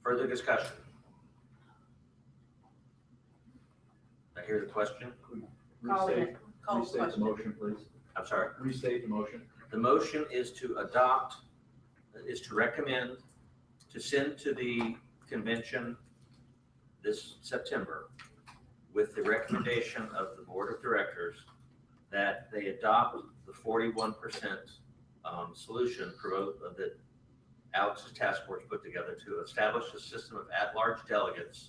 Further discussion? I hear the question. Restate the motion, please. I'm sorry. Restate the motion. The motion is to recommend to send to the convention this September with the recommendation of the board of directors that they adopt the 41% solution that Alex's task force put together to establish a system of at-large delegates,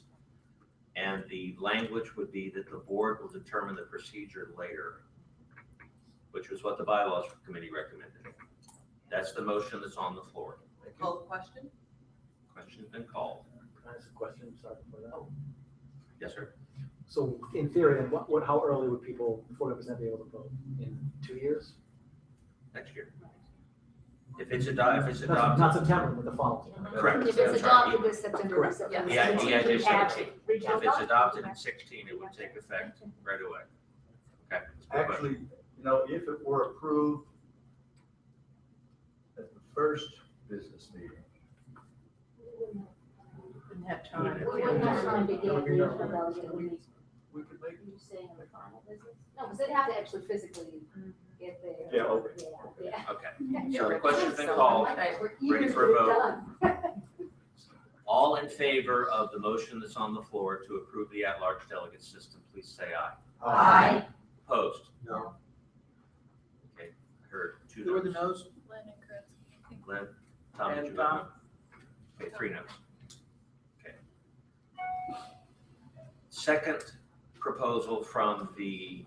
and the language would be that the board will determine the procedure later, which was what the bylaws committee recommended. That's the motion that's on the floor. Call the question? Question's been called. Can I ask a question? Sorry for that. Yes, sir. So in theory, then how early would people, 40% be able to vote? In 2 years? Next year. If it's adopted. Not September, but the following. Correct. If it's adopted this September, Correct. September. Yeah, 17, yeah, we have 17. regional If it's vote. adopted in 16, it would take effect right away. Okay. Actually, if it were approved at the first business meeting, Didn't have We time. wouldn't have time to get regional delegate. we could make Are you saying in the final business? No, because they'd have to actually physically get there. Yeah, okay. Yeah. Okay. So the question's been called. We're Ready eager for a to get vote? done. All in favor of the motion that's on the floor to approve the at-large delegate system, please say aye. Aye. Opposed? No. Okay, I heard two Who are the noes. no's? Lynn and Chris. Glenn, Tom, did And you vote? Okay, 3 noes. Okay. Second proposal from the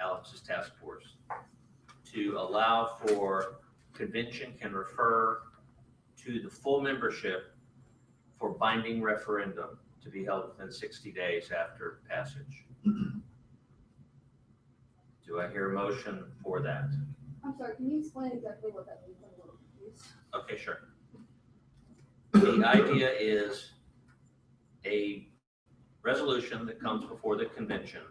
Alex's task force to allow for convention can refer to the full membership for binding referendum to be held within 60 days after passage. Do I hear a motion for that? I'm sorry, can you explain exactly what that means? I'm a little confused. Okay, sure. The idea is a resolution that comes before the convention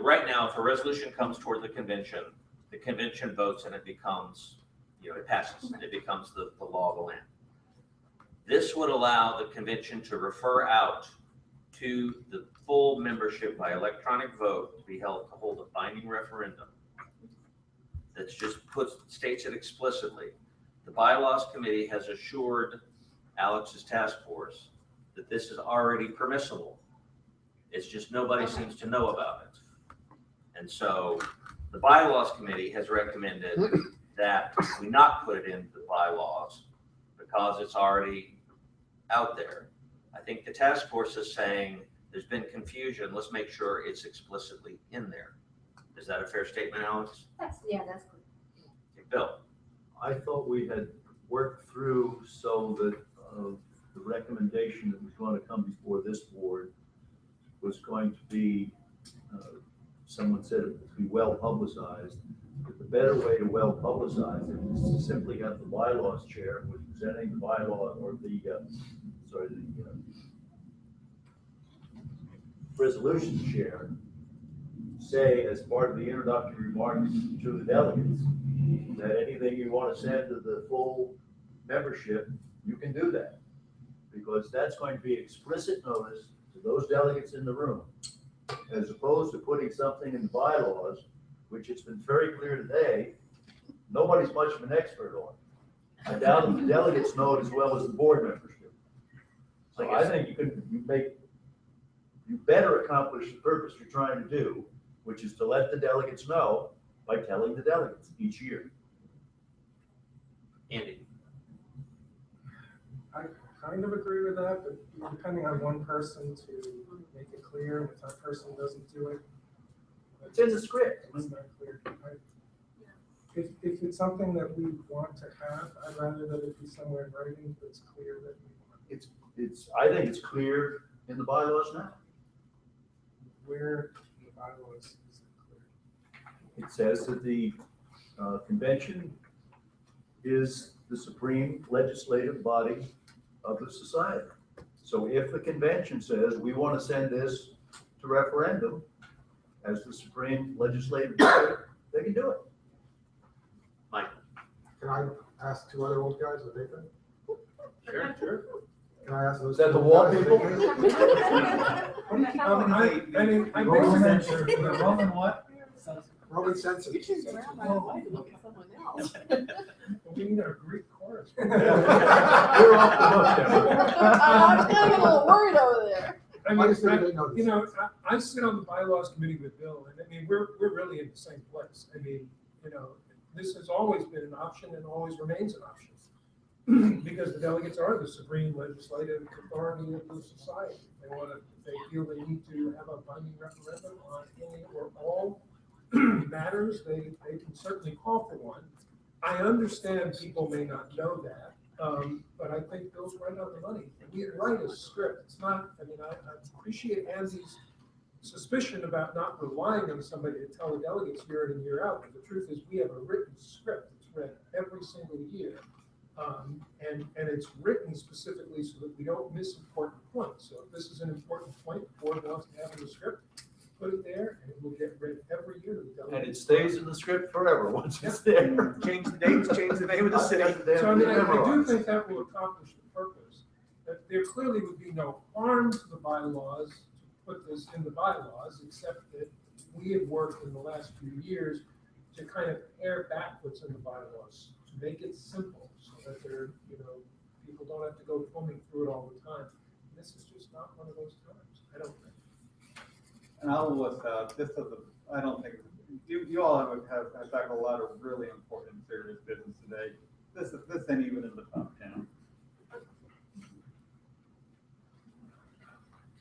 right now, if a resolution comes toward the convention votes and it becomes, it passes and it becomes the law of the land. This would allow the convention to refer out to the full membership by electronic vote to be held to hold a binding referendum. That's just states it explicitly. The bylaws committee has assured Alex's task force that this is already permissible. It's just nobody seems to know about it. And so the bylaws committee has recommended that we not put it in the bylaws because it's already out there. I think the task force is saying there's been confusion. Let's make sure it's explicitly in there. Is that a fair statement, Alex? That's clear. Okay, Bill? I thought we had worked through so that the recommendation that was going to come before this board was going to be, someone said it would be well publicized. But the better way to well publicize it is to simply have the bylaws chair, who is presenting the bylaw, or the resolution chair, say as part of the introductory remarks to the delegates that anything you want to send to the full membership, you can do that. Because that's going to be explicit notice to those delegates in the room, as opposed to putting something in the bylaws, which it's been very clear today, nobody's much of an expert on. I doubt if the delegates know it as well as the board members do. So I think you better accomplish the purpose you're trying to do, which is to let the delegates know by telling the delegates each year. Andy? I kind of agree with that, but depending on one person to make it clear, and if that person doesn't do it, It's in the script. it's not clear. If it's something that we want to have, I'd rather that it be somewhere in writing that's clear that we want it. I think it's clear in the bylaws now. Where in the bylaws is it clear? It says that the convention is the supreme legislative body of the society. So if the convention says we want to send this to referendum as the supreme legislative body, they can do it. Mike? Can I ask two other old guys what they think? Sure. Can I ask those? Is that the wall people? What do you keep coming? I mean, I Roman basically. Roman what? Roman census. You should grab my wife and look at someone else. We need a Greek chorus. You're off the hook there. I'm feeling a little worried over there. I I mean, just think they know this. you know, I sit on the bylaws committee with Bill, and I mean, we're really in the same place. I mean, you know, this has always been an option and always remains an option. Because the delegates are the supreme legislative authority of the society. They want to, they feel they need to have a binding referendum on any or all matters, they can certainly call for one. I understand people may not know that, but I think Bill's right on the money. We write a script. It's not, I mean, I appreciate Andy's suspicion about not relying on somebody to tell the delegates year in and year out, but the truth is we have a written script that's read every single year. And it's written specifically so that we don't miss important points. So if this is an important point the board wants to have in the script, put it there and it will get read every year to the delegates. And it stays in the script forever once it's there. Change the dates, change the name of the city. So I mean, I do think that will accomplish the purpose. That there clearly would be no harm to the bylaws to put this in the bylaws, except that we have worked in the last few years to kind of pare back what's in the bylaws, to make it simple, so that there, you know, people don't have to go thumbing through it all the time. And this is just not one of those times, I don't think. And I'll with this is I don't think you all have tackled a lot of really important serious business today. This ain't even in the top 10.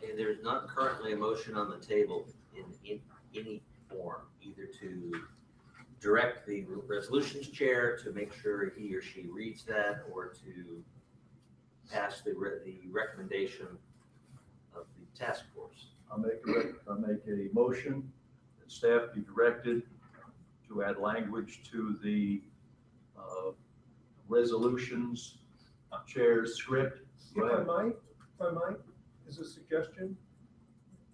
Okay, there's not currently a motion on the table in any form, either to direct the resolutions chair to make sure he or she reads that, or to pass the recommendation of the task force. I'll make a motion that staff be directed to add language to the resolutions chair's script. If I might, as a suggestion,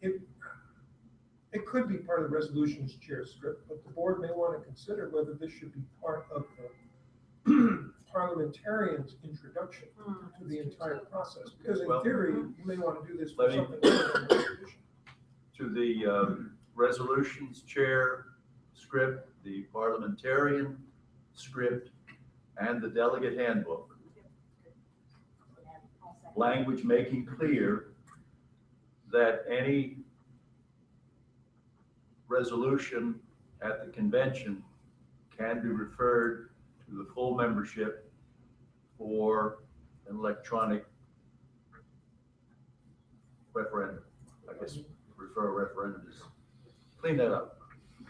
it could be part of the resolutions chair script, but the board may want to consider whether this should be part of the parliamentarian's introduction to the entire process. Because in theory, you may want to do this for Let me- something other than resolution. To the resolutions chair script, the parliamentarian script, and the delegate handbook. Language making clear that any resolution at the convention can be referred to the full membership for an electronic referendum. I guess refer a referendum is, clean that up.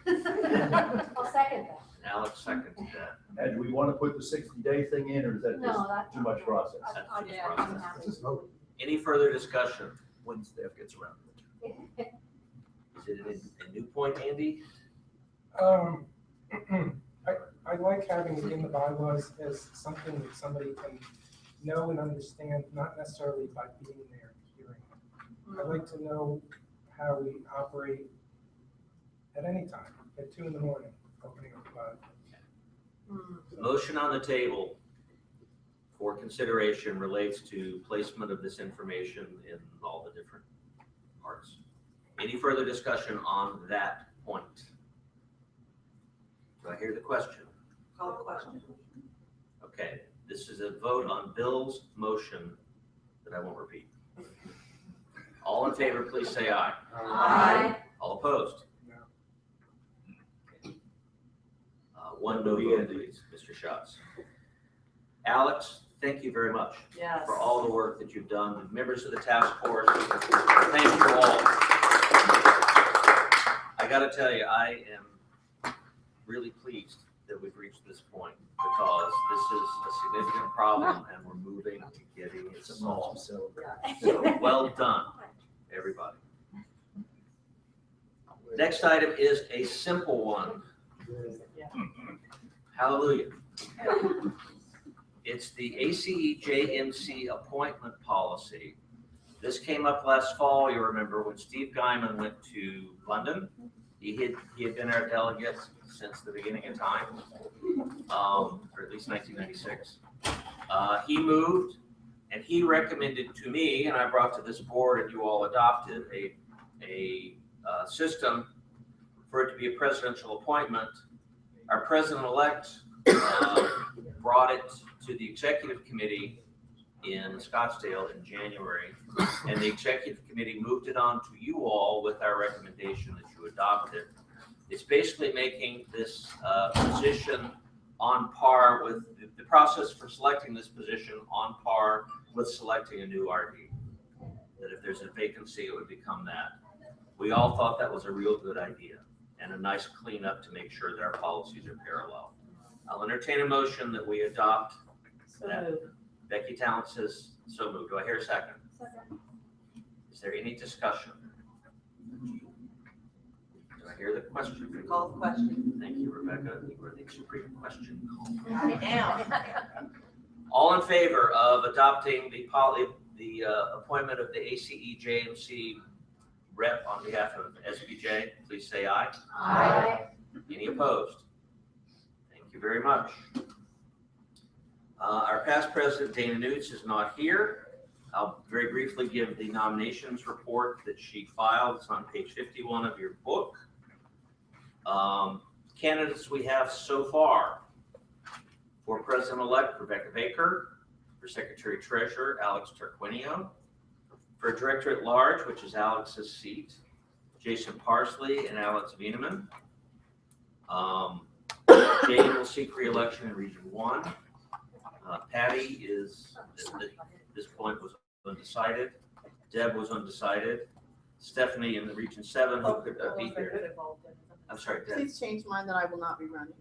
I'll second that. Alex seconds that. And do we want to put the 60-day thing in, or is that No, just that's too much process? Yeah, I'm happy. Just vote. Any further discussion? When staff gets around to it. Is it a new point, Andy? I like having it in the bylaws as something that somebody can know and understand, not necessarily by being there and hearing it. I like to know how we operate at any time, at 2 a.m, opening up the bylaws. The motion on the table for consideration relates to placement of this information in all the different parts. Any further discussion on that point? Do I hear the question? Call the question. Okay, this is a vote on Bill's motion that I won't repeat. All in favor, please say aye. Aye. All opposed? No. One no vote, please, Mr. Schatz. Alex, thank you very much Yes. for all the work that you've done. Members of the task force, thank you all. I gotta tell you, I am really pleased that we've reached this point, because this is a significant problem and we're moving to getting it solved. So well done, everybody. Next item is a simple one. Hallelujah. It's the ACEJMC appointment policy. This came up last fall, you remember, when Steve Guyman went to London. He had been our delegate since the beginning of time, or at least 1996. He moved And he recommended to me, and I brought to this board, and you all adopted a system for it to be a presidential appointment. Our president-elect brought it to the executive committee in Scottsdale in January, and the executive committee moved it on to you all with our recommendation that you adopt it. It's basically making this position on par with the process for selecting this position on par with selecting a new RD. That if there's a vacancy, it would become that. We all thought that was a real good idea and a nice cleanup to make sure that our policies are parallel. I'll entertain a motion that we adopt that. Becky Talent says, so moved. Do I hear a second? Second. Is there any discussion? Do I hear the question? Call the question. Thank you, Rebecca. You were the supreme question. Got it down. All in favor of adopting the appointment of the ACE JMC rep on behalf of SPJ, please say aye. Aye. Any opposed? Thank you very much. Our past president, Dana Newts, is not here. I'll very briefly give the nominations report that she filed. It's on page 51 of your book. Candidates we have so far: for President-elect, Rebecca Baker; for Secretary-Treasurer, Alex Tarquinio; for Director at Large, which is Alex's seat, Jason Parsley and Alex Wieneman. Jane will seek re-election in Region 1. Patty is, at this point, was undecided. Deb was undecided. Stephanie in the Region 7, who could not be here. I'm sorry, Deb. Please change mine that I will not be running.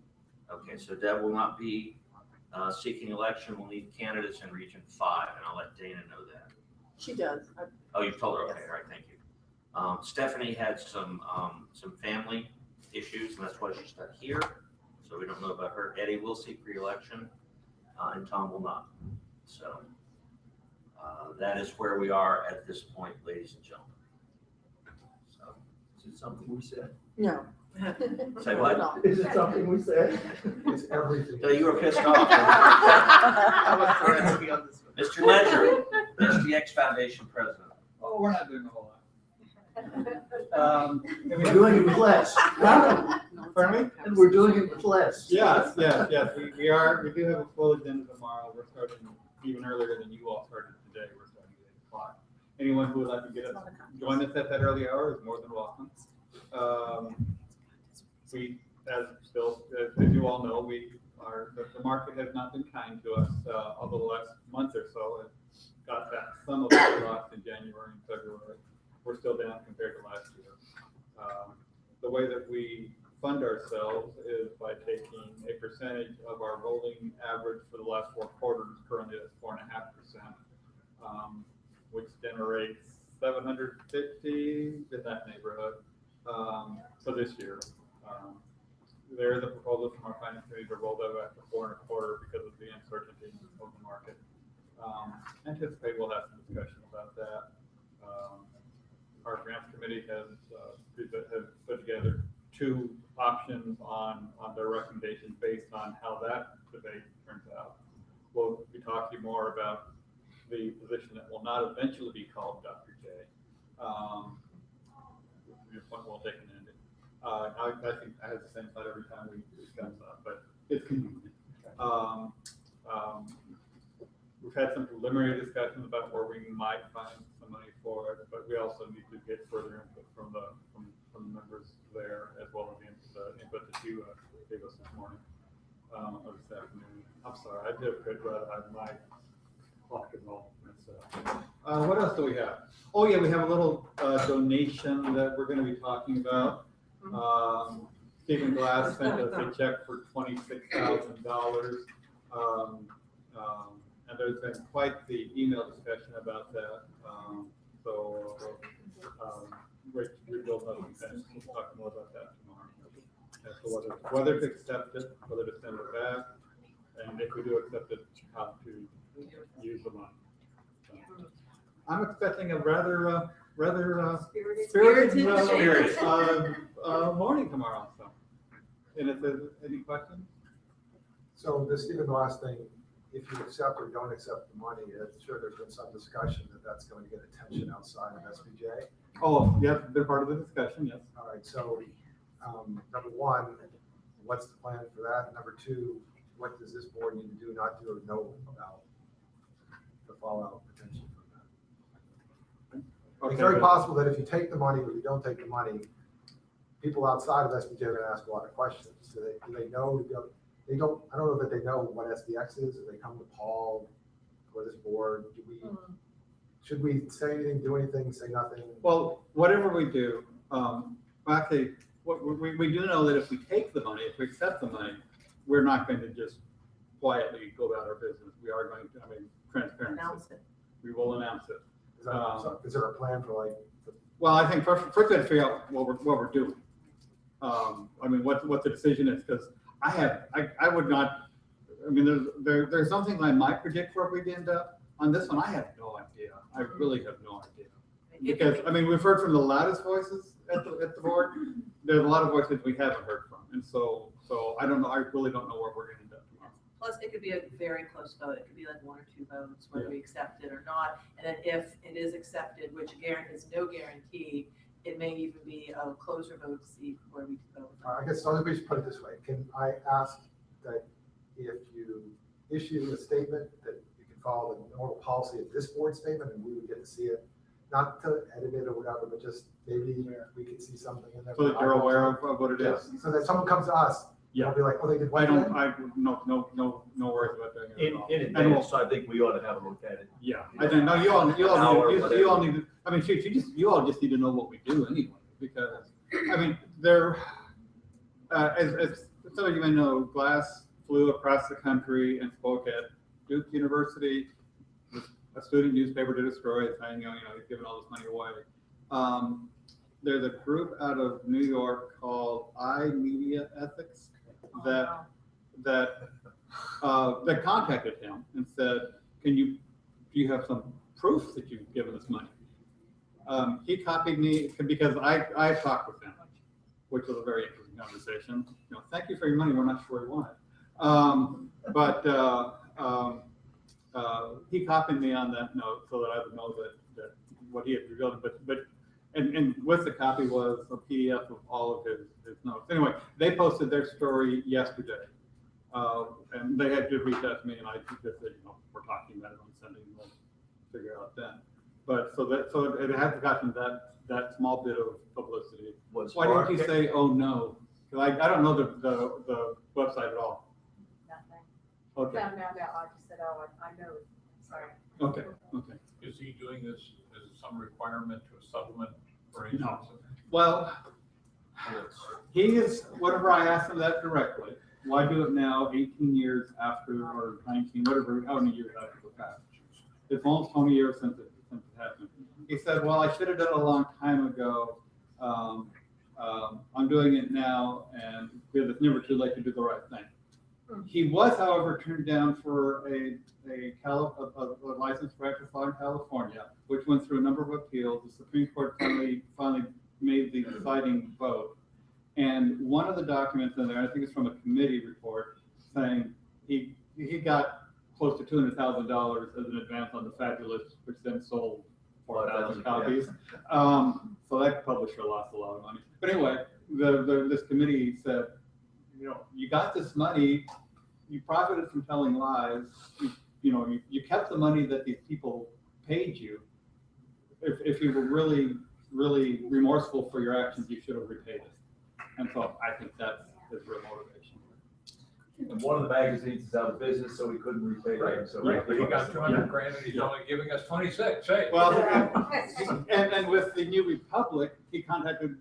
Okay, so Deb will not be seeking election. We'll need candidates in Region 5, and I'll let Dana know that. She does. Oh, you've told her? Okay, all right, thank you. Stephanie had some family issues, and that's why she's not here. So we don't know about her. Eddie will seek re-election, and Tom will not. So that is where we are at this point, ladies and gentlemen. So, Is it something we said? No. say what? No. Is it something we said? It's everything. So you were pissed off. Mr. Ledger, SDX Foundation president. Oh, we're not doing a whole lot. And we're doing it with less. Pardon me? And we're doing it with less. Yes. We do have a full agenda tomorrow. We're starting even earlier than you all started today. We're starting at 8 o'clock. Anyone who would like to join us at that early hour is more than welcome. As you all know, the market has not been kind to us over the last month or so. It got back some of what we lost in January and February. We're still down compared to last year. The way that we fund ourselves is by taking a percentage of our rolling average for the last 4 quarters, currently at 4.5%, which generates 750 in that neighborhood for this year. There is a proposal from our finance committee to roll that back to 4.25% because of the uncertainty of the market. Anticipate we'll have some discussion about that. Our grants committee has put together 2 options on their recommendations based on how that debate turns out. We'll be talking more about the position that will not eventually be called Dr. J. Your point well taken, Andy. I think I have the same thought every time we discuss that, but it's convenient. We've had some preliminary discussions about where we might find some money for it, but we also need to get further input from the members there, as well as the input that you gave us this morning or this afternoon. I'm sorry, I did good, but my clock and roll. What else do we have? Oh yeah, we have a little donation that we're going to be talking about. Stephen Glass sent us a check for $26,000. And there's been quite the email discussion about that. Rich will talk more about that tomorrow. As to whether to accept it, whether to send it back, and if we do accept it, how to use the money. So, I'm expecting a rather spirited morning tomorrow. So, and if there's any questions? So this Stephen Glass thing, if you accept or don't accept the money, I'm sure there's been some discussion that that's going to get attention outside of SPJ. Oh, yeah, they're part of the discussion, yes. All right, so, number one, what's the plan for that? Number two, what does this board need to do, not do, or know about the fallout potential from that? It's very possible that if you take the money or you don't take the money, people outside of SPJ are gonna ask a lot of questions. Do they know, they don't, I don't know that they know what SDX is, if they come to Paul or this board, should we say anything, do anything, say nothing? Well, whatever we do, actually, we do know that if we take the money, if we accept the money, we're not going to just quietly go about our business. We are going to, I mean, transparency. Announce it. We will announce it. Is there a plan for like? Well, I think first we have to figure out what we're doing. I mean, what the decision is, because I would not, I mean, there's something I might predict where we end up. On this one, I have no idea. I really have no idea. Because, I mean, we've heard from the loudest voices at the board. There's a lot of voices we haven't heard from. And so I don't know, I really don't know where we're gonna end up tomorrow. Plus, it could be a very close vote. It could be like 1 or 2 votes, whether we accept it or not. And then if it is accepted, which again is no guarantee, it may even be a closer vote to see where we go. I guess, so let me just put it this way. Can I ask that if you issue a statement that you can follow the normal policy of this board statement and we would get to see it, not to edit it or whatever, but just maybe we could see something in there. So that you're aware of what it is. So that someone comes to us, they'll be like, oh, they did I one don't, thing? no worries about doing it at all. In advance, I think we ought to have a look at it. Yeah, I think, no, you all need to, I mean, shoot, you all just need to know what we do anyway, because, I mean, as some of you may know, Glass flew across the country and spoke at Duke University, a student newspaper to destroy it, saying, he's giving all this money away. There's a group out of New York called iMedia Ethics that contacted him and said, do you have some proof that you've given us money? He copied me because I talked with him, which was a very interesting conversation. Thank you for your money. We're not sure we want it. He copied me on that note so that I would know that what he had revealed. And with the copy was a PDF of all of his notes. Anyway, they posted their story yesterday. And they had to reach out to me, and I just said, we're talking about it on Sunday, and we'll figure it out then. But so it had gotten that small bit of publicity. Why didn't you say, oh no? Because I don't know the website at all. Nothing. Okay. Found out, I just said, oh, I know, sorry. Okay. Is he doing this as some requirement to a supplement for No. Well, he is, whenever I asked him that directly, why do it now 18 years after, or 19, whatever, how many years after the fact? It's almost 20 years since it happened. He said, well, I should have done it a long time ago. I'm doing it now, and it's never too late to do the right thing. He was, however, turned down for a license for active law in California, which went through a number of appeals. The Supreme Court finally made the deciding vote. And one of the documents in there, I think it's from a committee report, saying he got close to $200,000 as an advance on the Fabulous, which then sold 4,000 copies. So that publisher lost a lot of money. But anyway, this committee said, you got this money, you profited from telling lies, you kept the money that these people paid you. If you were really, really remorseful for your actions, you should have repaid it. And so I think that's his real motivation. And one of the magazines is out of business, so we couldn't repay them. So Right, but he got 200 grand and he's only giving us 26, hey. Well, and with the New Republic, he contacted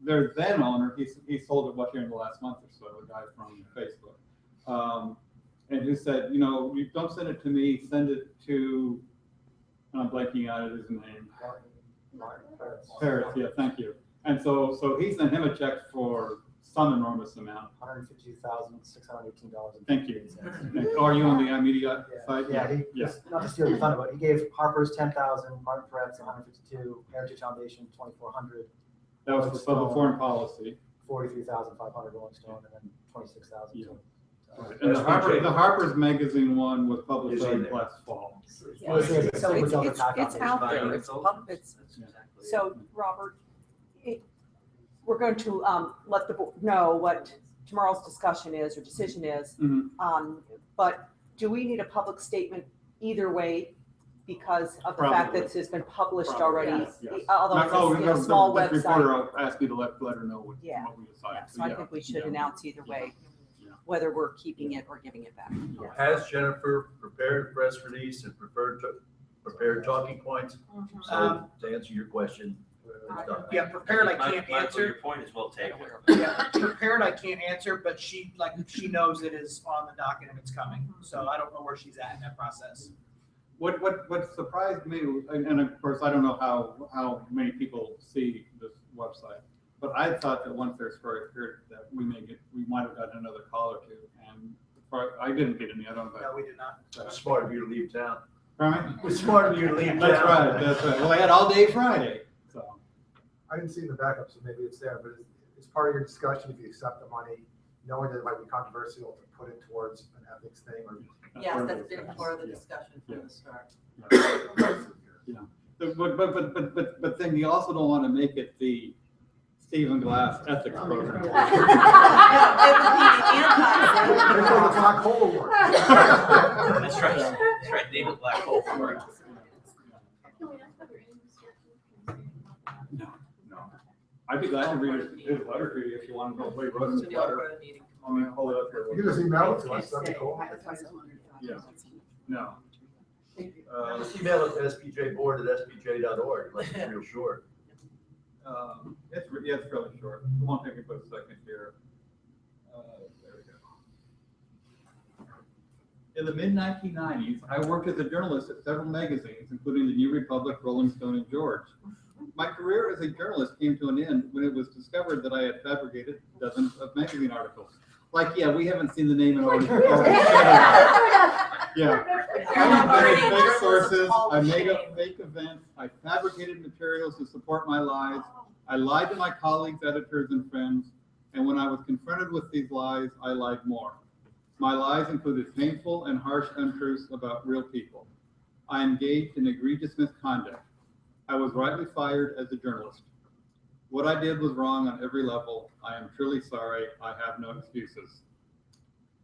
their then owner. He sold it here in the last month or so, a guy from Facebook, and who said, you don't send it to me, send it to, I'm blanking out of his name. Paris, yeah, thank you. And so he sent him a check for some enormous amount. $152,618. Thank you. Are you on the iMedia site? Yeah, Yes. not to steal your thunder, but he gave Harper's 10,000, Martin Peretz 152, Heritage Foundation 2,400. That was for foreign policy. 43,500 Rolling Stone, and then 26,000. Yeah. And SPJ. the Harper's Magazine one was Is in published there. last fall. Well, it's- So it's on the it's back out page. there, it's so, Robert, we're going to, let the board know what tomorrow's discussion is or decision is. Mhm. But do we need a public statement either way because of the fact that this has been published Probably, already? yes, yes. Although Oh, it's a small the website. reporter asked me to let her know what we Yeah. decided. Yeah, so I think we should announce either way, Yeah. whether we're keeping it or giving it back. Has Jennifer prepared a press release and prepared talking points? So to answer your question, it's done. Yeah, prepared, I Michael, can't Michael, answer. your point is well taken. Yeah, prepared, I can't answer, but she knows it is on the docket and it's coming. So I don't know where she's at in that process. What surprised me, and of course, I don't know how many people see this website, but I thought that once their story appeared, that we might have gotten another call or two, and I didn't get any, I don't know. No, we did not. It's smart of you to leave town. Right? It's smart of you to leave town. That's right. Well, I had all day Friday, so. I didn't see in the backup, so maybe it's there, but it's part of your discussion if you accept the money, knowing that it might be controversial to put it towards an ethics thing or. Yes, that's been part of the discussion from the start. But then you also don't want to make it the Stephen Glass ethics program. No, it would be anti. They're called the Black Hole Award. That's right, that's right, name it black hole for it. No. I'd be glad to read his letter to you if you want to go play Rose's So you'll go letter. to the meeting I mean, tomorrow. hold it up here. You can just email it to us, that'd be cool. Yeah. No. Just email it to spjboard@spj.org, like it's real short. It's really short. It won't take me but a second here. There we go. In the mid-1990s, I worked as a journalist at several magazines, including the New Republic, Rolling Stone, and George. My career as a journalist came to an end when it was discovered that I had fabricated dozens of magazine articles. Like, yeah, we haven't seen the name in already. Yeah. I invented fake sources, I made up fake events, I fabricated materials to support my lies, I lied to my colleagues, editors, and friends, and when I was confronted with these lies, I lied more. My lies included painful and harsh untruths about real people. I engaged in egregious misconduct. I was rightly fired as a journalist. What I did was wrong on every level. I am truly sorry. I have no excuses.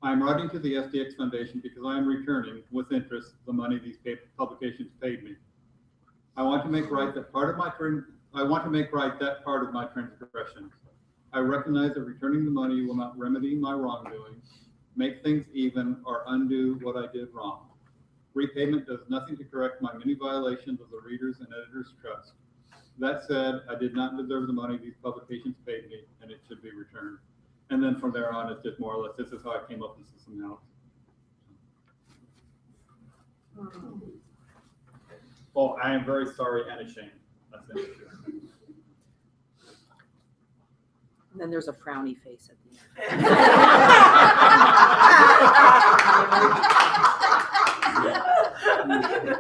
I am writing to the SDX Foundation because I am returning with interest the money these publications paid me. I want to make right that part of my transgression. I recognize that returning the money will not remedy my wrongdoing, make things even, or undo what I did wrong. Repayment does nothing to correct my many violations of the readers' and editors' trust. That said, I did not deserve the money these publications paid me, and it should be returned. And then from there on, it's just more or less, this is how I came up with this amount. Oh, I am very sorry and ashamed. That's an issue. And then there's a frowny face at the end.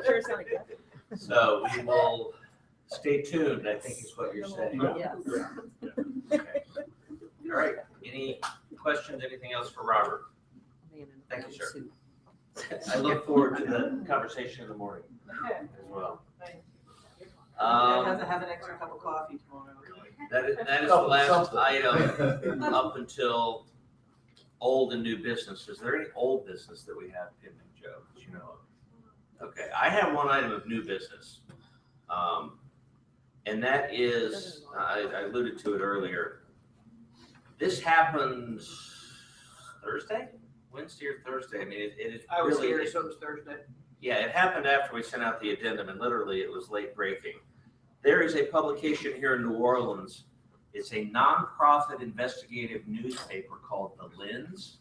Sure sounded good. So we will stay tuned, I think is what you're saying. Yes. Okay. All right, any questions, anything else for Robert? Thank you, sir. I look forward to the conversation in the morning as well. Have an extra cup of coffee tomorrow. That is the last item up until old and new business. Is there any old business that we have pending, Joe, that you know of? Okay, I have one item of new business. And that is, I alluded to it earlier. This happened Thursday, Wednesday or Thursday. I mean, it is I was really, here, so it was Thursday. yeah, it happened after we sent out the addendum, and literally it was late breaking. There is a publication here in New Orleans. It's a nonprofit investigative newspaper called The Lens.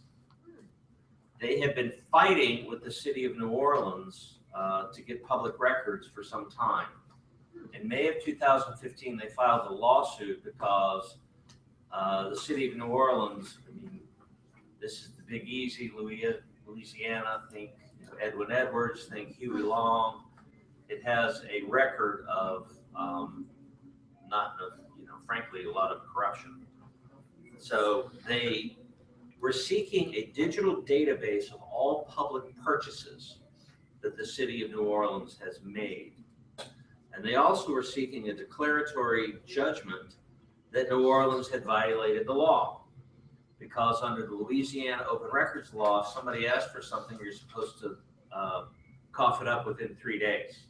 They have been fighting with the city of New Orleans to get public records for some time. In May of 2015, they filed a lawsuit because the city of New Orleans, I mean, this is the Big Easy, Louisiana, think Edwin Edwards, think Huey Long. It has a record of frankly, a lot of corruption. So they We're seeking a digital database of all public purchases that the city of New Orleans has made. And they also were seeking a declaratory judgment that New Orleans had violated the law. Because under the Louisiana Open Records Law, if somebody asked for something, you're supposed to cough it up within 3 days.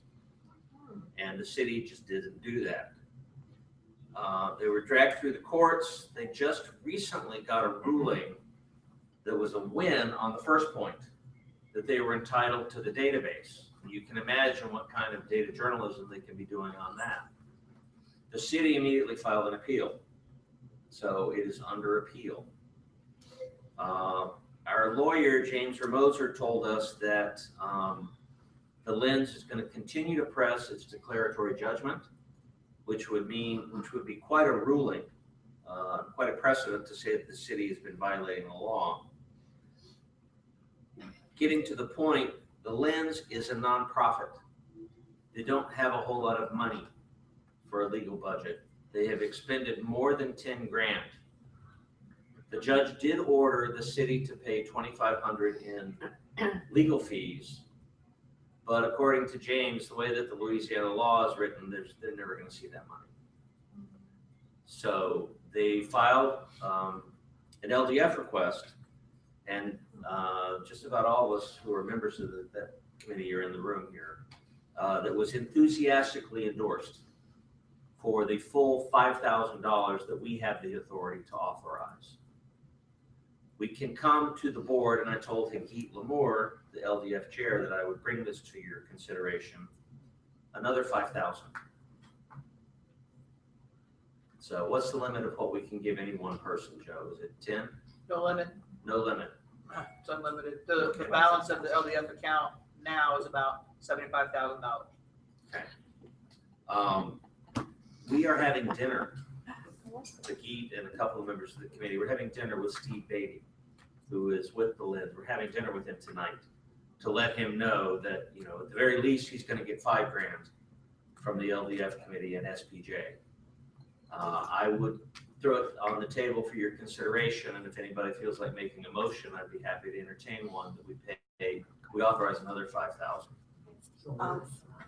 And the city just didn't do that. They were dragged through the courts. They just recently got a ruling that was a win on the first point, that they were entitled to the database. You can imagine what kind of data journalism they can be doing on that. The city immediately filed an appeal. So it is under appeal. Our lawyer, James Remoser, told us that the Lens is going to continue to press its declaratory judgment, which would be quite a ruling, quite a precedent to say that the city has been violating the law. Getting to the point, the Lens is a nonprofit. They don't have a whole lot of money for a legal budget. They have expended more than 10 grand. The judge did order the city to pay $2,500 in legal fees, but according to James, the way that the Louisiana law is written, they're never going to see that money. So they filed an LDF request, and just about all of us who are members of that committee are in the room here, that was enthusiastically endorsed for the full $5,000 that we have the authority to authorize. We can come to the board, and I told him, Guy Lamour, the LDF chair, that I would bring this to your consideration, another $5,000. So what's the limit of what we can give any one person, Joe? Is it 10? No limit, No limit. it's unlimited. The balance of the LDF account now is about $75,000. Okay. We are having dinner, the Guy and a couple of members of the committee. We're having dinner with Steve Beatty, who is with the Lens. We're having dinner with him tonight to let him know that, you know, at the very least, he's going to get $5 grand from the LDF committee and SPJ. I would throw it on the table for your consideration, and if anybody feels like making a motion, I'd be happy to entertain one that we authorize another $5,000.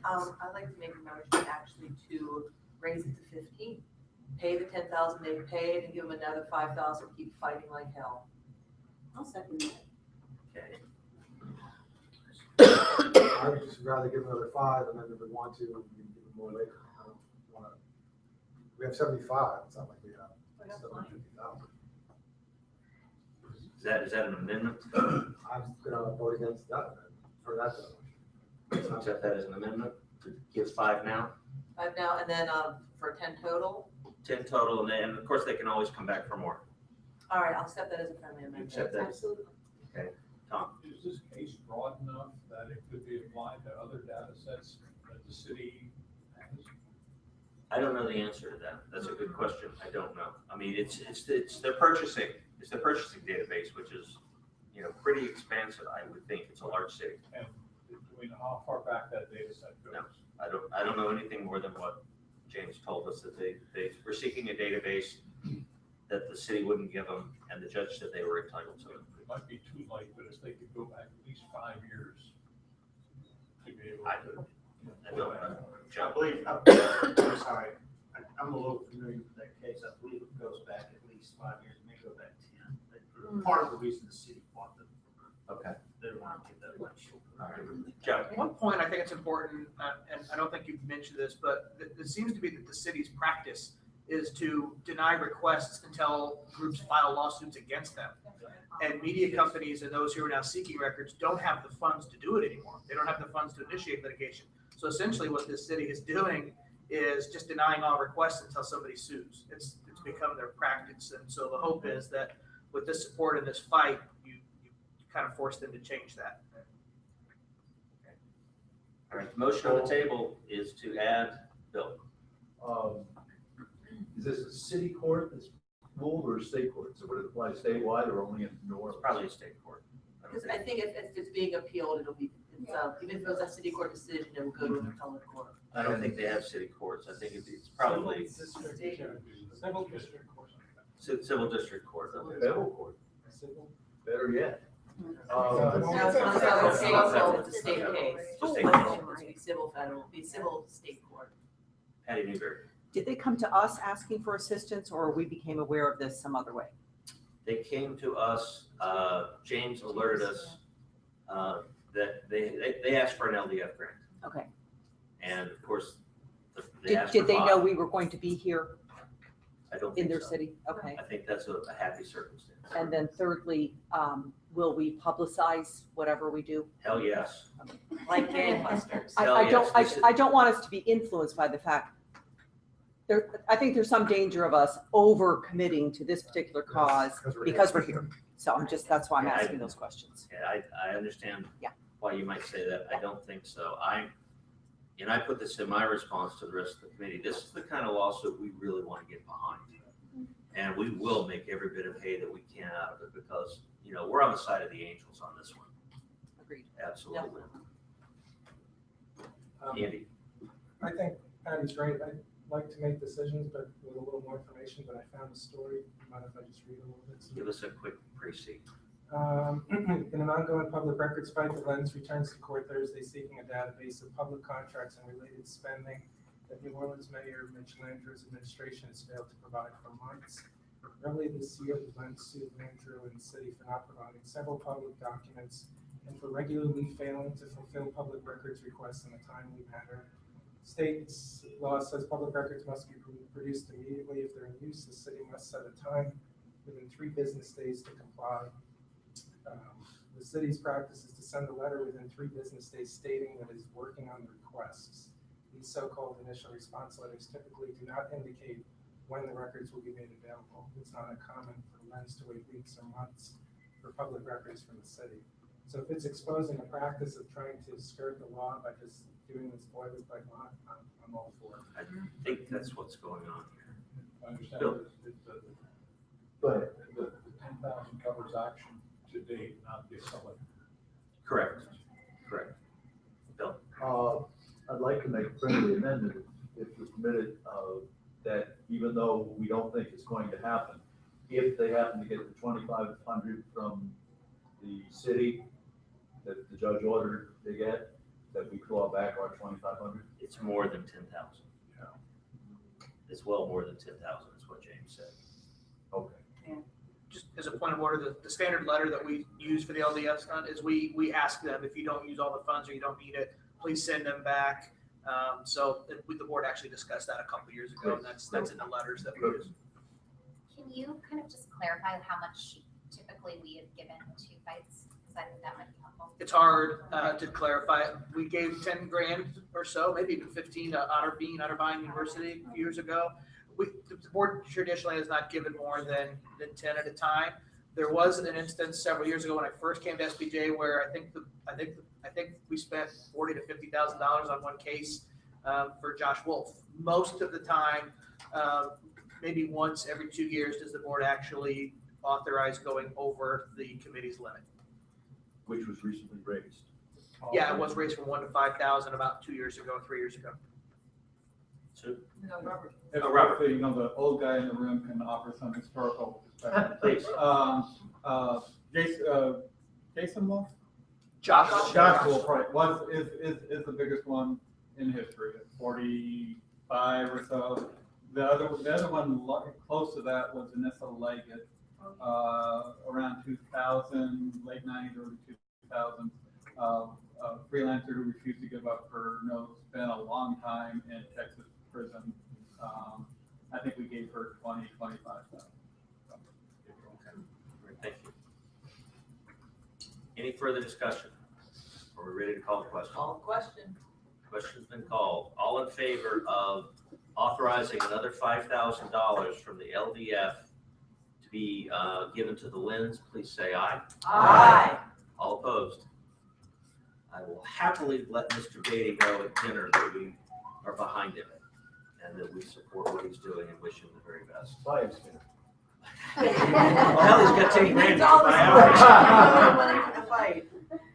I'd like to make a motion actually to raise it to 15. Pay the 10,000 they paid and give them another 5,000, keep fighting like hell. I'll second that. Okay. I would just rather give another 5, and then if we want to, we can give them more later. I don't want to. We have 75. It's not like we have 750,000. Is that an amendment? I'm gonna vote against that for that. Accept that as an amendment to give 5 now? 5 now, and then for 10 total. 10 total, and of course they can always come back for more. All right, I'll accept that as a friendly amendment. Accept that. Absolutely. Tom? Is this case broad enough that it could be applied to other data sets that the city has? I don't know the answer to that. That's a good question. I don't know. I mean, it's their purchasing. It's the purchasing database, which is, you know, pretty expansive. I would think it's a large city. And do we know how far back that data set goes? No. I don't know anything more than what James told us, that they were seeking a database that the city wouldn't give them, and the judge said they were entitled to it. It might be too late, but if they could go back at least 5 years to be able I to. don't know. I believe, I'm sorry, I'm a little familiar with that case. I believe it goes back at least 5 years, it may go back 10. Part of the reason the city bought them. Okay. They don't want to get that much. All right. Joe? One point I think it's important, and I don't think you've mentioned this, but it seems to be that the city's practice is to deny requests until groups file lawsuits against them. And media companies and those who are now seeking records don't have the funds to do it anymore. They don't have the funds to initiate litigation. So essentially what this city is doing is just denying all requests until somebody sues. It's become their practice. And so the hope is that with this support in this fight, you kind of force them to change that. All right, the motion on the table is to add Bill. Is this a city court that's ruled or a state court? So would it apply statewide or only in New Orleans? Probably a state court. Because I think if it's being appealed, it'll be, even if it was a city court decision, it will go to an appellate court. I don't think they have city courts. I think it's probably Civil district court. civil district court. Federal court. civil? Better yet. No, it's not, it's a state case. It's a state It's be civil federal, be civil state court. Patty Newberry. Did they come to us asking for assistance, or we became aware of this some other way? They came to us, James alerted us, that they asked for an LDF grant. Okay. And of course, they Did, asked did for they know five. we were going to be here I don't in think their so. city? Okay. I think that's a happy circumstance. And then thirdly, will we publicize whatever we do? Hell yes. Like gangbusters. Hell I yes. I don't want us to be influenced by the fact, I think there's some danger of us over committing to this particular cause because we're here. So that's why I'm Yeah, asking those questions. Yeah, I understand Yeah. why you might say that. I don't think so. And I put this in my response to the rest of the committee. This is the kind of lawsuit we really want to get behind. And we will make every bit of hay that we can out of it because, we're on the side of the angels on this one. Agreed. Absolutely. Um, Andy, I think Patty's right. I'd like to make decisions, but with a little more information, but I found a story. Mind if I just read a little bit? give us a quick precede. In an ongoing public records fight, the Lens returns to court Thursday seeking a database of public contracts and related spending that New Orleans Mayor Mitch Landrew's administration has failed to provide for months. Early this year, the Lens sued Landrew and the city for not providing several public documents and for regularly failing to fulfill public records requests in a timely manner. State's law says public records must be produced immediately if they're in use. The city must set a time within 3 business days to comply. The city's practice is to send a letter within 3 business days stating that it is working on the requests. These so-called initial response letters typically do not indicate when the records will be made available. It's not uncommon for Lens to wait weeks or months for public records from the city. So if it's exposing a practice of trying to skirt the law by just doing this boilerplate law, I'm all for it. I think that's what's going on here. I understand Bill. Go ahead. the 10,000 covers action to date, not the selling. Correct. Bill, I'd like to make a friendly amendment if you're permitted, that even though we don't think it's going to happen, if they happen to get the 2,500 from the city that the judge ordered they get, that we claw back our 2,500. it's more than 10,000. Yeah. It's well more than 10,000 is what James said. Okay. Just as a point of order, the standard letter that we use for the LDS fund is we ask them, if you don't use all the funds or you don't need it, please send them back. So the board actually discussed that a couple of years ago, and that's in the letters that we use. Can you kind of just clarify how much typically we have given to fights? Because I think that might be helpful. It's hard to clarify. We gave 10 grand or so, maybe even 15 to Otterbein University a few years ago. The board traditionally has not given more than 10 at a time. There was an instance several years ago when I first came to SPJ where I think we spent $40,000 to $50,000 on one case for Josh Wolf. Most of the time, maybe once every 2 years, does the board actually authorize going over the committee's limit. Which was recently raised. Yeah, it was raised from 1 to 5,000 about 2 years ago, 3 years ago. So, If, Robert. the old guy in the room can offer some historical perspective. please. Jason Wolf? Josh. Josh Wolf, right, is the biggest one in history, at 45 or so. The other one close to that was Anissa Leggett, around 2000, late 90s, early 2000s. A freelancer who refused to give up her notes, spent a long time in Texas prison. I think we gave her 20, 25,000. Thank you. Any further discussion? Are we ready to call the question? Call the question. Question's been called. All in favor of authorizing another $5,000 from the LDF to be given to the Lens, please say aye. Aye. All opposed? I will happily let Mr. Beatty know at dinner that we are behind him and that we support what he's doing and wish him the very best. Bye, Skinner. Well, hell, he's got 10 grand.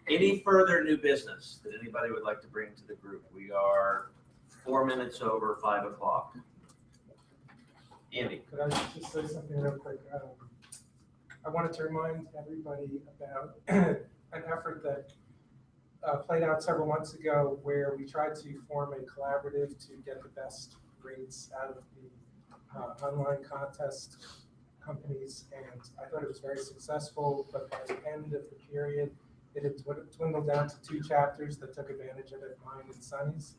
Any further new business that anybody would like to bring to the group? We are 4 minutes over 5 o'clock. Andy. Could I just say something real quick? I wanted to remind everybody about an effort that played out several months ago where we tried to form a collaborative to get the best rates out of the online contest companies, and I thought it was very successful, but by the end of the period, it had dwindled down to 2 chapters that took advantage of it, mine and Sunny's.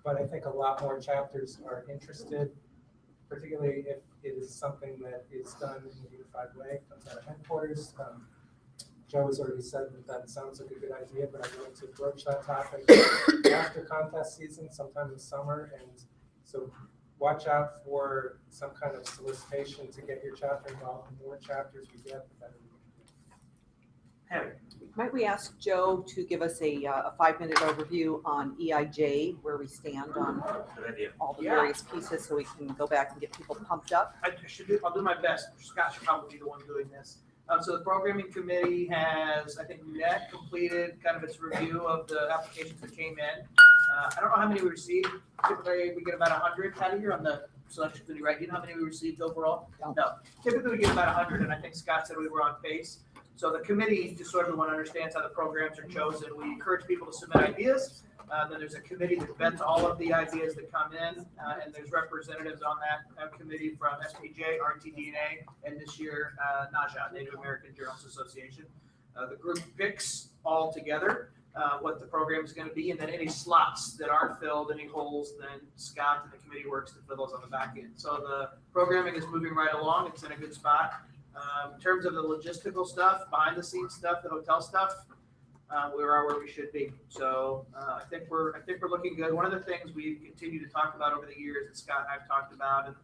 But I think a lot more chapters are interested, particularly if it is something that is done in a unified way, comes out of headquarters. Joe has already said that that sounds like a good idea, but I'm going to broach that topic after contest season, sometime in summer. And so watch out for some kind of solicitation to get your chapter involved. The more chapters we get, the better we can do. Might we ask Joe to give us a 5-minute overview on EIJ, where we stand on Good idea. all the Yeah. various pieces so we can go back and get people pumped up? I'll do my best. Scott should probably be the one doing this. So the programming committee has, I think, completed kind of its review of the applications that came in. I don't know how many we received. Typically, we get about 100 out of here on the selection committee, right? Do you know how many we received overall? No. Typically, we get about 100, and I think Scott said we were on pace. So the committee, just so everyone understands how the programs are chosen, we encourage people to submit ideas. Then there's a committee that vets all of the ideas that come in, and there's representatives on that committee from SPJ, RTDNA, and this year, NAJA, Native American Journalists Association. The group picks all together what the program is going to be, and then any slots that aren't filled, any holes, then Scott and the committee works to fill those on the back end. So the programming is moving right along. It's in a good spot. In terms of the logistical stuff, behind the scenes stuff, the hotel stuff, we are where we should be. So I think we're looking good. One of the things we continue to talk about over the years that Scott and I've talked about, and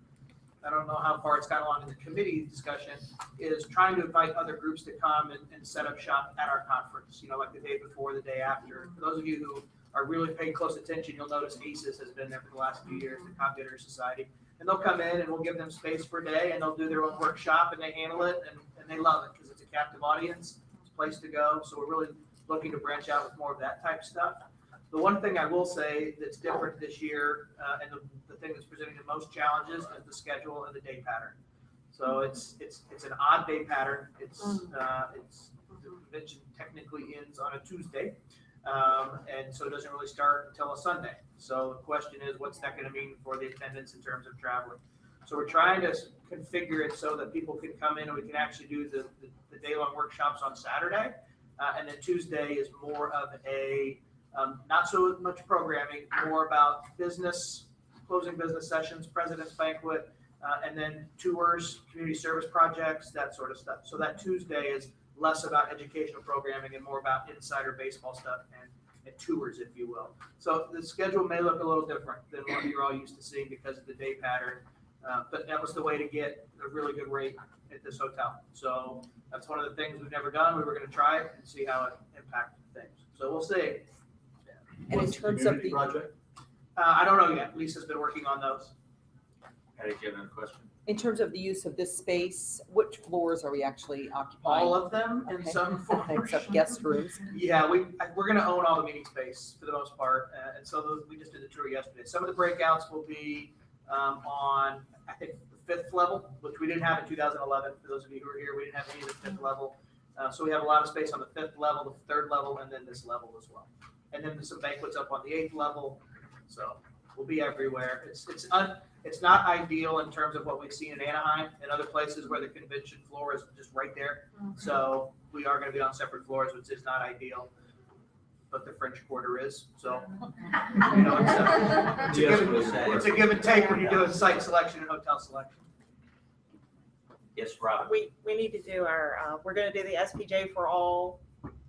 I don't know how far it's got along in the committee discussion, is trying to invite other groups to come and set up shop at our conference, like the day before, the day after. For those of you who are really paying close attention, you'll notice ACES has been there for the last few years, the Copyright Society. And they'll come in and we'll give them space for a day and they'll do their own workshop and they handle it and they love it because it's a captive audience. It's a place to go. So we're really looking to branch out with more of that type stuff. The one thing I will say that's different this year, and the thing that's presenting the most challenges is the schedule and the day pattern. So it's an odd day pattern. The convention technically ends on a Tuesday, and so it doesn't really start until a Sunday. So the question is, what's that going to mean for the attendance in terms of traveling? So we're trying to configure it so that people can come in and we can actually do the day-long workshops on Saturday. And then Tuesday is more of a, not so much programming, more about business, closing business sessions, president's banquet, and then tours, community service projects, that sort of stuff. So that Tuesday is less about educational programming and more about insider baseball stuff and tours, if you will. So the schedule may look a little different than what you're all used to seeing because of the day pattern. But that was the way to get a really good rate at this hotel. So that's one of the things we've never done. We were going to try it and see how it impacted things. So we'll see. And in terms of the project, I don't know yet. Lisa's been working on those. Patty, do you have another question? in terms of the use of this space, which floors are we actually occupying? All of them in Okay. some form. Except guest rooms. Yeah, we're gonna own all the meeting space for the most part, and so we just did the tour yesterday. Some of the breakouts will be on, I think, the 5th level, which we didn't have in 2011. For those of you who are here, we didn't have any of the 5th level. So we have a lot of space on the 5th level, the 3rd level, and then this level as well. And then there's some banquets up on the 8th level. So we'll be everywhere. It's not ideal in terms of what we've seen in Anaheim and other places where the convention floor is just right there. So we are going to be on separate floors, which is not ideal. But the French Quarter is. So, you know, it's a give and take when you're doing site selection and hotel selection. Yes, Rob. We need to do our, we're gonna do the SPJ for all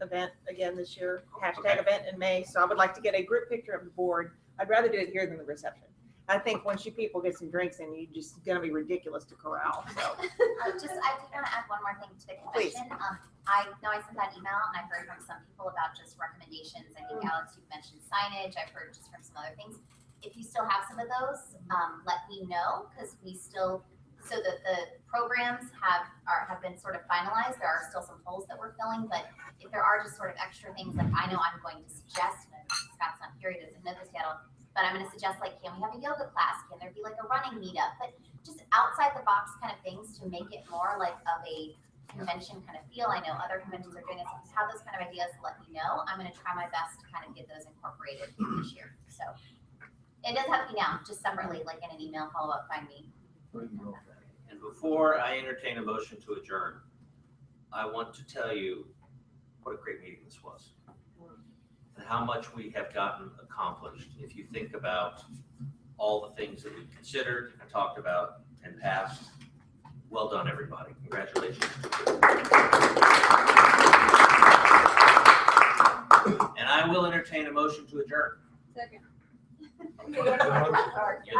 event again this year, hashtag event in May. So I would like to get a group picture of the board. I'd rather do it here than the reception. I think once you people get some drinks in, you just gonna be ridiculous to corral, so. I did want to add one more thing to the convention. I know I sent that email and I've heard from some people about just recommendations. I think Alex, you mentioned signage. I've heard just from some other things. If you still have some of those, let me know, because we still, so that the programs have been sort of finalized. There are still some holes that we're filling, but if there are just sort of extra things, like I know I'm going to suggest, and Scott's not here, he doesn't know this yet, but I'm going to suggest, like, can we have a yoga class? Can there be like a running meetup? But just outside the box kind of things to make it more like of a convention kind of feel. I know other conventions are doing it. So if you have those kind of ideas, let me know. I'm gonna try my best to kind of get those incorporated this year. So it does have to be now, just separately, like in an email follow-up, find me. And before I entertain a motion to adjourn, I want to tell you what a great meeting this was. And how much we have gotten accomplished. If you think about all the things that we considered and talked about and passed, well done, everybody. Congratulations. And I will entertain a motion to adjourn. Second. You're the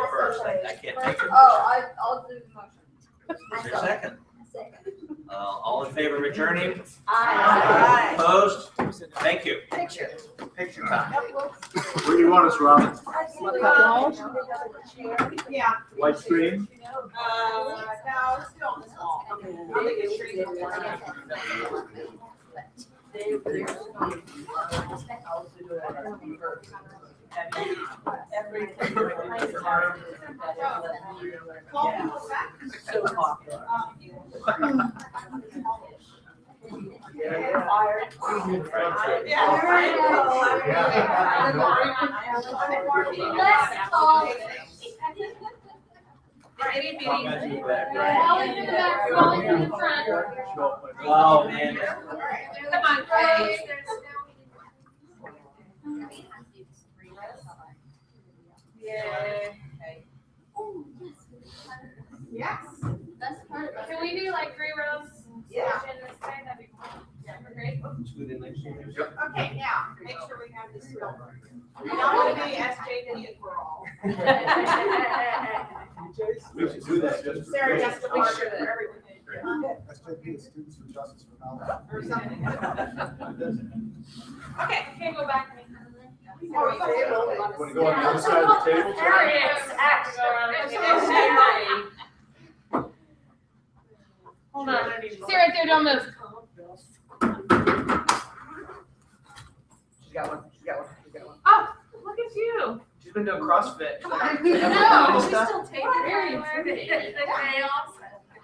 first. I can't take it. I'll do the motion. Is there a second? Second. All in favor of adjourning? Aye. Opposed? Thank you. Picture. Picture time. Where do you want us, Robin? Yeah. White screen? No, still on the small. I'll make it straight. So popular. Oh, man. Come on, Craig. Yes. That's part of it. Can we do like 3 rows? Yeah. This time, that'd be cool. Yeah, great. Okay, now, make sure we have this real. We don't want to be SJW for all. We should do that just for. Sarah has to make sure that everyone. SJP, Students for Justice for Knowledge. Or something. Okay, Can't go back. Want to go on the other side of the table? There he is. Hold on. Stay right there, don't move. She's got one, she's got one, she's got one. Oh, look at you. She's been doing CrossFit. No, No. we still take very intimidating.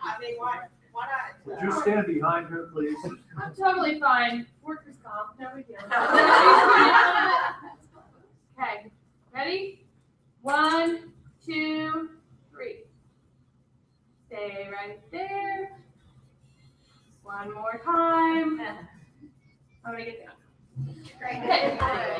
I mean, why not? Would you stand behind her, please? I'm totally fine. Workers' comp, no big deal. Okay, ready? 1, 2, 3. Stay right there. One more time. I'm gonna get down. Great. Okay.